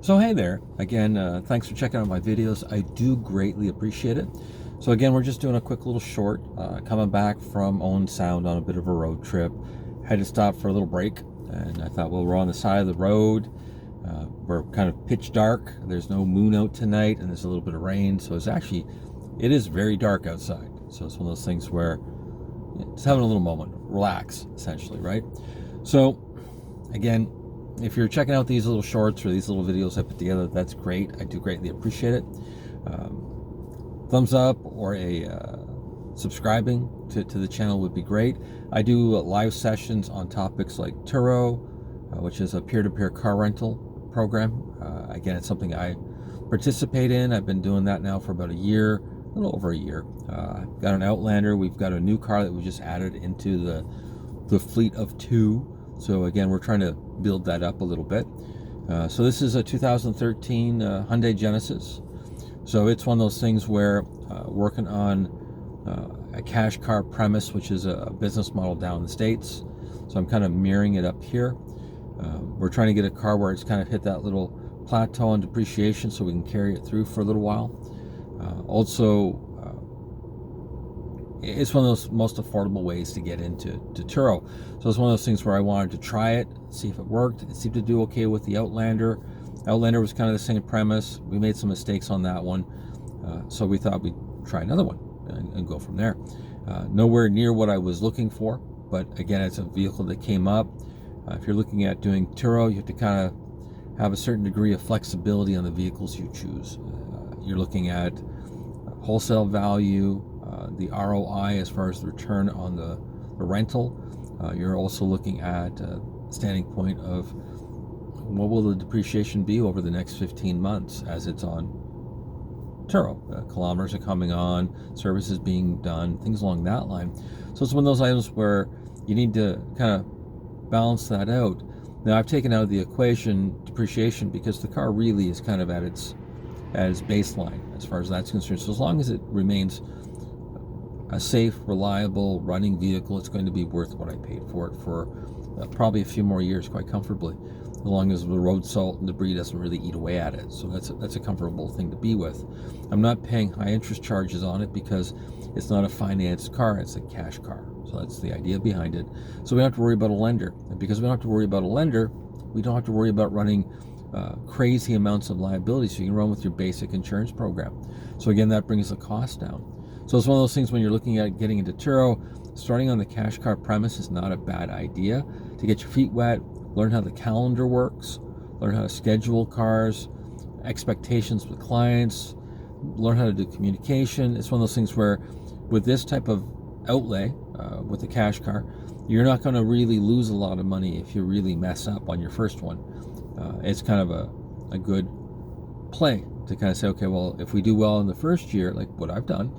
So hey there, again, thanks for checking out my videos. I do greatly appreciate it. So again, we're just doing a quick little short, coming back from Owen Sound on a bit of a road trip. Had to stop for a little break, and I thought, well, we're on the side of the road. We're kind of pitch dark. There's no moon out tonight, and there's a little bit of rain. So it is very dark outside. So it's one of those things where just having a little moment, relax, essentially, right? So again, if you're checking out these little shorts or these little videos I put together, that's great. I do greatly appreciate it. Thumbs up or a subscribing to the channel would be great. I do live sessions on topics like Turo, which is a peer-to-peer car rental program. Again, it's something I participate in. I've been doing that now for about a year, a little over a year. I've got an Outlander. We've got a new car that we just added into the fleet of two. So again, we're trying to build that up a little bit. So this is a 2013 Hyundai Genesis. So it's one of those things where working on a cash car premise, which is a business model down in the States. So I'm kind of mirroring it up here. We're trying to get a car where it's kind of hit that little plateau on depreciation so we can carry it through for a little while. It's one of those most affordable ways to get into Turo. So it's one of those things where I wanted to try it, see if it worked. It seemed to do okay with the Outlander. Outlander was kind of the same premise. We made some mistakes on that one. So we thought we'd try another one and go from there. Nowhere near what I was looking for, but again, it's a vehicle that came up. If you're looking at doing Turo, you have to kind of have a certain degree of flexibility on the vehicles you choose. You're looking at wholesale value, the ROI as far as the return on the rental. You're also looking at standing point of what will the depreciation be over the next 15 months as it's on Turo. Kilometers are coming on, services being done, things along that line. So it's one of those items where you need to kind of balance that out. Now I've taken out of the equation depreciation because the car really is kind of at its baseline as far as that's concerned. So as long as it remains a safe, reliable, running vehicle, it's going to be worth what I paid for it for probably a few more years quite comfortably, as long as the road salt and debris doesn't really eat away at it. So that's a comfortable thing to be with. I'm not paying high interest charges on it because it's not a financed car, it's a cash car. So that's the idea behind it. So we don't have to worry about a lender. And because we don't have to worry about a lender, we don't have to worry about running crazy amounts of liability, so you can run with your basic insurance program. So again, that brings the cost down. So it's one of those things when you're looking at getting into Turo, starting on the cash car premise is not a bad idea to get your feet wet, learn how the calendar works, learn how to schedule cars, expectations with clients, learn how to do communication. It's one of those things where with this type of outlay, with the cash car, you're not going to really lose a lot of money if you really mess up on your first one. It's kind of a good play to kind of say, okay, well, if we do well in the first year, like what I've done,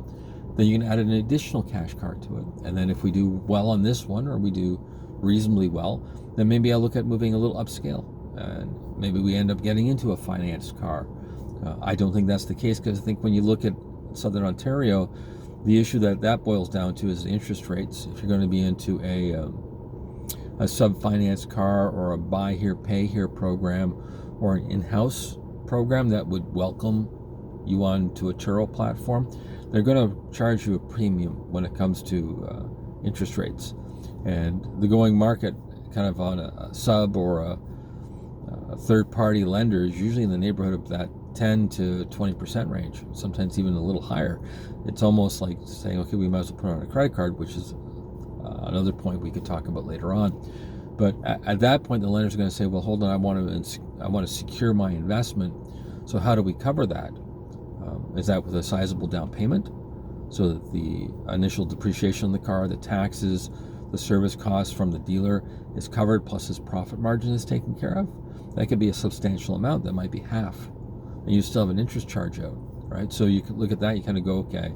then you can add an additional cash car to it. And then if we do well on this one, or we do reasonably well, then maybe I'll look at moving a little upscale. And maybe we end up getting into a financed car. I don't think that's the case, because I think when you look at Southern Ontario, the issue that boils down to is the interest rates. If you're going to be into a sub-financed car or a buy here, pay here program, or an in-house program that would welcome you onto a Turo platform, they're going to charge you a premium when it comes to interest rates. And the going market kind of on a sub or a third-party lender is usually in the neighborhood of that 10 to 20% range, sometimes even a little higher. It's almost like saying, okay, we might as well put on a credit card, which is another point we could talk about later on. But at that point, the lender's going to say, well, hold on, I want to secure my investment. So how do we cover that? Is that with a sizable down payment, so that the initial depreciation on the car, the taxes, the service costs from the dealer is covered, plus his profit margin is taken care of? That could be a substantial amount. That might be half, and you still have an interest charge out, right? So you can look at that, you kind of go, okay,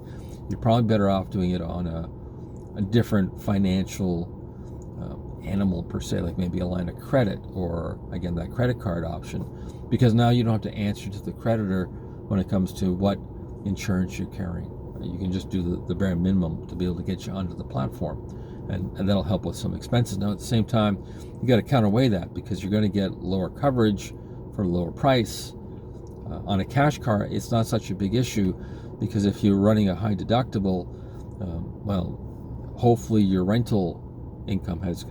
you're probably better off doing it on a different financial animal per se, like maybe a line of credit, or again, that credit card option, because now you don't have to answer to the creditor when it comes to what insurance you're carrying. You can just do the bare minimum to be able to get you onto the platform, and that'll help with some expenses. Now at the same time, you got to counterweigh that, because you're going to get lower coverage for a lower price, On a cash car, it's not such a big issue, because if you're running a high deductible, well, hopefully your rental income has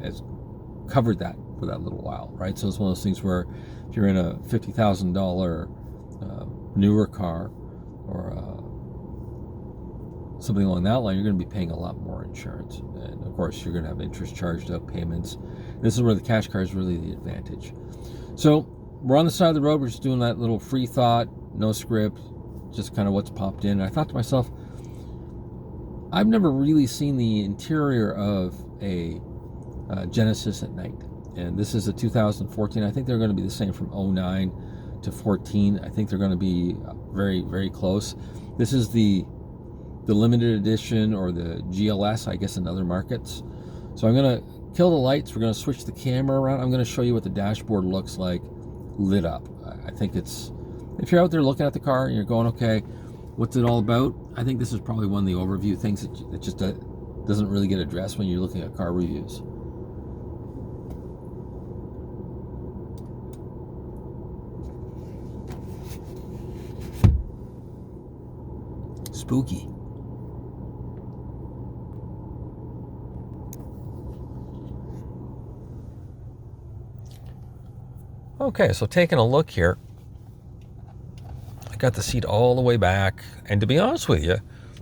covered that for that little while, right? So it's one of those things where if you're in a $50,000 newer car, or something along that line, you're going to be paying a lot more insurance, and of course you're going to have interest charged up payments. This is where the cash car is really the advantage. So we're on the side of the road, we're just doing that little free thought, no script, just kind of what's popped in. And I thought to myself, I've never really seen the interior of a Genesis at night, and this is a 2014. I think they're going to be the same from 09 to 14. I think they're going to be very, very close. This is the limited edition, or the GLS, I guess, in other markets. So I'm going to kill the lights. We're going to switch the camera around. I'm going to show you what the dashboard looks like lit up. I think it's, if you're out there looking at the car and you're going, okay, what's it all about? I think this is probably one of the overview things that just doesn't really get addressed when you're looking at car reviews. Spooky. Okay, so taking a look here, I got the seat all the way back, and to be honest with you,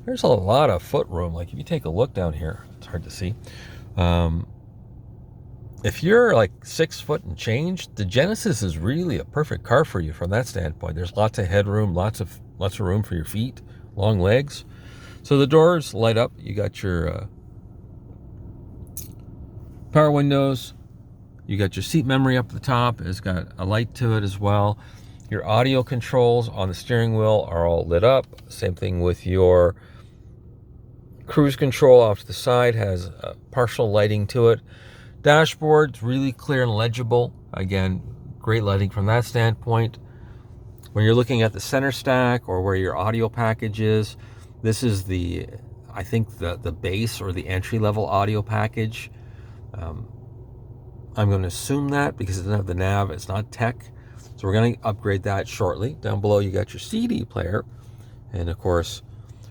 there's a lot of foot room. Like, if you take a look down here, it's hard to see. If you're like 6 foot and change, the Genesis is really a perfect car for you from that standpoint. There's lots of headroom, lots of room for your feet, long legs. So the doors light up. You got your power windows. You got your seat memory up at the top. It's got a light to it as well. Your audio controls on the steering wheel are all lit up. Same thing with your cruise control off to the side, has partial lighting to it. Dashboard's really clear and legible. Again, great lighting from that standpoint. When you're looking at the center stack, or where your audio package is, this is I think the base, or the entry-level audio package. I'm going to assume that because it doesn't have the nav, it's not tech. So we're going to upgrade that shortly. Down below you got your CD player, and of course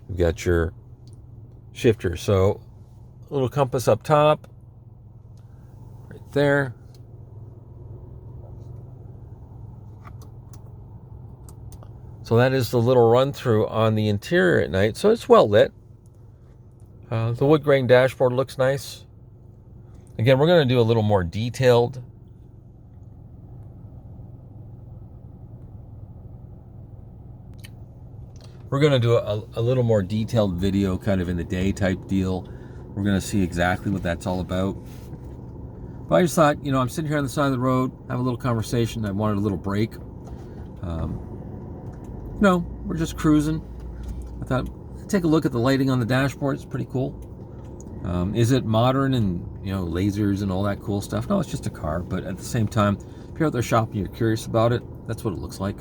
we've got your shifter. So a little compass up top, right there. So that is the little run through on the interior at night. So it's well lit. The wood grain dashboard looks nice. Again, we're going to do a little more detailed. We're going to do a little more detailed video, kind of in the day type deal. We're going to see exactly what that's all about. But I just thought, I'm sitting here on the side of the road, have a little conversation. I wanted a little break. We're just cruising. I thought, take a look at the lighting on the dashboard. It's pretty cool. Is it modern and lasers and all that cool stuff? No, it's just a car. But at the same time, if you're out there shopping, you're curious about it, that's what it looks like.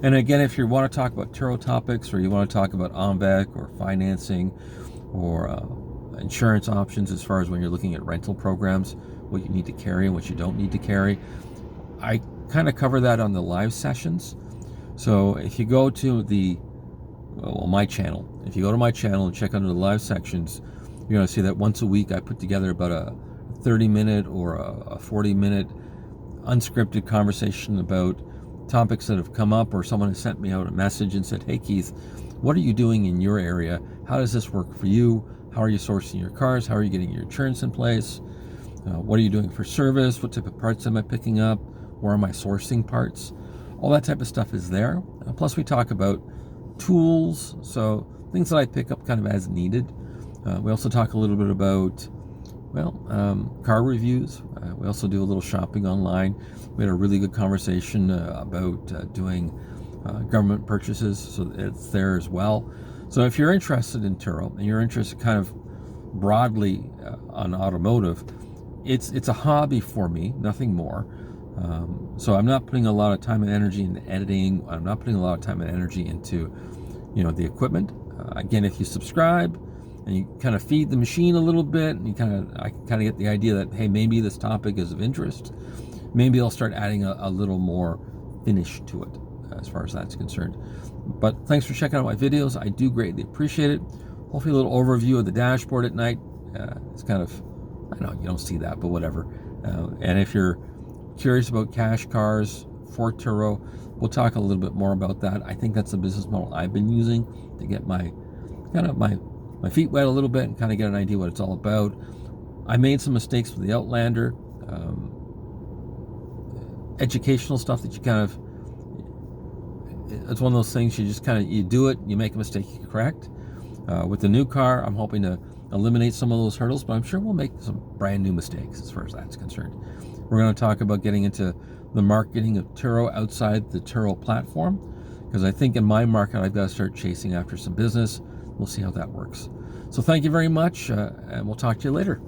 And again, if you want to talk about Turo topics, or you want to talk about OnVec or financing, or insurance options, as far as when you're looking at rental programs, what you need to carry and what you don't need to carry, I kind of cover that on the live sessions. So if you go to my channel, if you go to my channel and check under the live sections, you're going to see that once a week I put together about a 30-minute or a 40-minute unscripted conversation about topics that have come up, or someone has sent me out a message and said, hey Keith, what are you doing in your area? How does this work for you? How are you sourcing your cars? How are you getting your insurance in place? What are you doing for service? What type of parts am I picking up? Where am I sourcing parts? All that type of stuff is there. Plus we talk about tools, so things that I pick up kind of as needed. We also talk a little bit about, car reviews. We also do a little shopping online. We had a really good conversation about doing government purchases, so it's there as well. So if you're interested in Turo, and you're interested kind of broadly on automotive, it's a hobby for me, nothing more. So I'm not putting a lot of time and energy into editing. I'm not putting a lot of time and energy into, the equipment. Again, if you subscribe and you kind of feed the machine a little bit, and I kind of get the idea that, hey, maybe this topic is of interest. Maybe I'll start adding a little more finish to it. as far as that's concerned. But thanks for checking out my videos. I do greatly appreciate it. Hopefully a little overview of the dashboard at night. It's kind of, I know you don't see that, but whatever. And if you're curious about cash cars for Turo, we'll talk a little bit more about that. I think that's the business model I've been using to get my feet wet a little bit and kind of get an idea what it's all about. I made some mistakes with the Outlander, educational stuff that you kind of, it's one of those things you just kind of, you do it, you make a mistake, you correct. With the new car, I'm hoping to eliminate some of those hurdles, but I'm sure we'll make some brand new mistakes as far as that's concerned. We're going to talk about getting into the marketing of Turo outside the Turo platform, because I think in my market, I've got to start chasing after some business. We'll see how that works. So thank you very much, and we'll talk to you later.